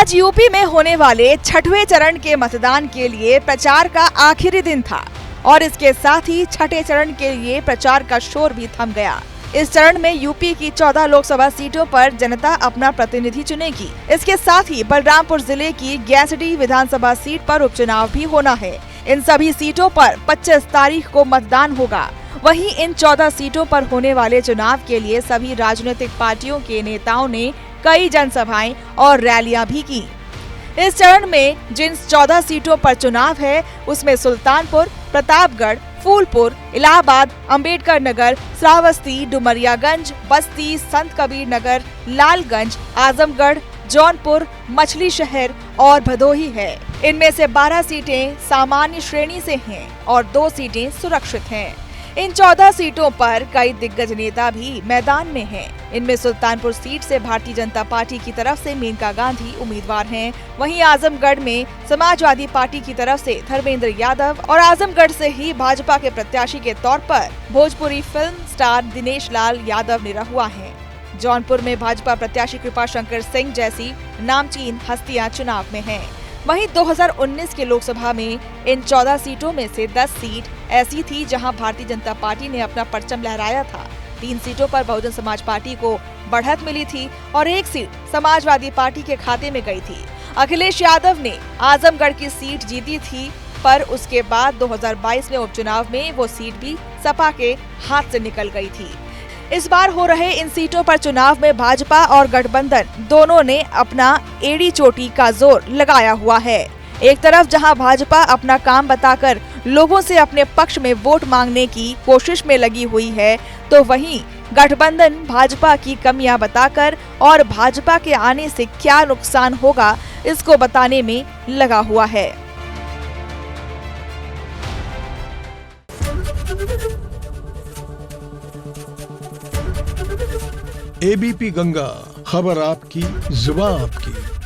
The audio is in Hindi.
आज यूपी में होने वाले छठवें चरण के मतदान के लिए प्रचार का आखिरी दिन था और इसके साथ ही छठे चरण के लिए प्रचार का शोर भी थम गया। इस चरण में यूपी की 14 लोकसभा सीटों पर जनता अपना प्रतिनिधि चुनेगी। इसके साथ ही बलरामपुर जिले की गैसडी विधानसभा सीट पर उपचुनाव भी होना है। इन सभी सीटों पर 25 तारीख को मतदान होगा। वहीं इन 14 सीटों पर होने वाले चुनाव के लिए सभी राजनीतिक पार्टियों के नेताओं ने कई जनसभाएं और रैलियां भी की। इस चरण में जिन 14 सीटों पर चुनाव है उसमें सुल्तानपुर, प्रतापगढ़, फूलपुर, इलाहाबाद, अंबेडकर नगर, श्रावस्ती, डुमरियागंज, बस्ती, संत कबीर नगर, लालगंज, आजमगढ़, जौनपुर, मछली शहर और भदोही है। इनमें से 12 सीटें सामान्य श्रेणी से हैं और 2 सीटें सुरक्षित हैं। इन 14 सीटों पर कई दिग्गज नेता भी मैदान में हैं। इनमें सुल्तानपुर सीट से भारतीय जनता पार्टी की तरफ से मेनका गांधी उम्मीदवार हैं। वहीं आजमगढ़ में समाजवादी पार्टी की तरफ से धर्मेंद्र यादव और आजमगढ़ से ही भाजपा के प्रत्याशी के तौर पर भोजपुरी फिल्म स्टार दिनेश लाल यादव निरहुआ हैं। जौनपुर में भाजपा प्रत्याशी कृपा शंकर सिंह जैसी नामचीन हस्तियां चुनाव में हैं। वहीं 2019 के लोकसभा में इन 14 सीटों में से 10 सीट ऐसी थी जहां भारतीय जनता पार्टी ने अपना परचम लहराया था। 3 सीटों पर बहुजन समाज पार्टी को बढ़त मिली थी और 1 सीट समाजवादी पार्टी के खाते में गई थी। अखिलेश यादव ने आजमगढ़ की सीट जीती थी, पर उसके बाद 2022 में उपचुनाव में वो सीट भी सपा के हाथ से निकल गई थी। इस बार हो रहे इन सीटों पर चुनाव में भाजपा और गठबंधन दोनों ने अपना एड़ी चोटी का जोर लगाया हुआ है। एक तरफ जहां भाजपा अपना काम बताकर लोगों से अपने पक्ष में वोट मांगने की कोशिश में लगी हुई है, तो वहीं गठबंधन भाजपा की कमियां बताकर और भाजपा के आने से क्या नुकसान होगा इसको बताने में लगा हुआ है। एबीपी गंगा, खबर आपकी, जुबान आपकी।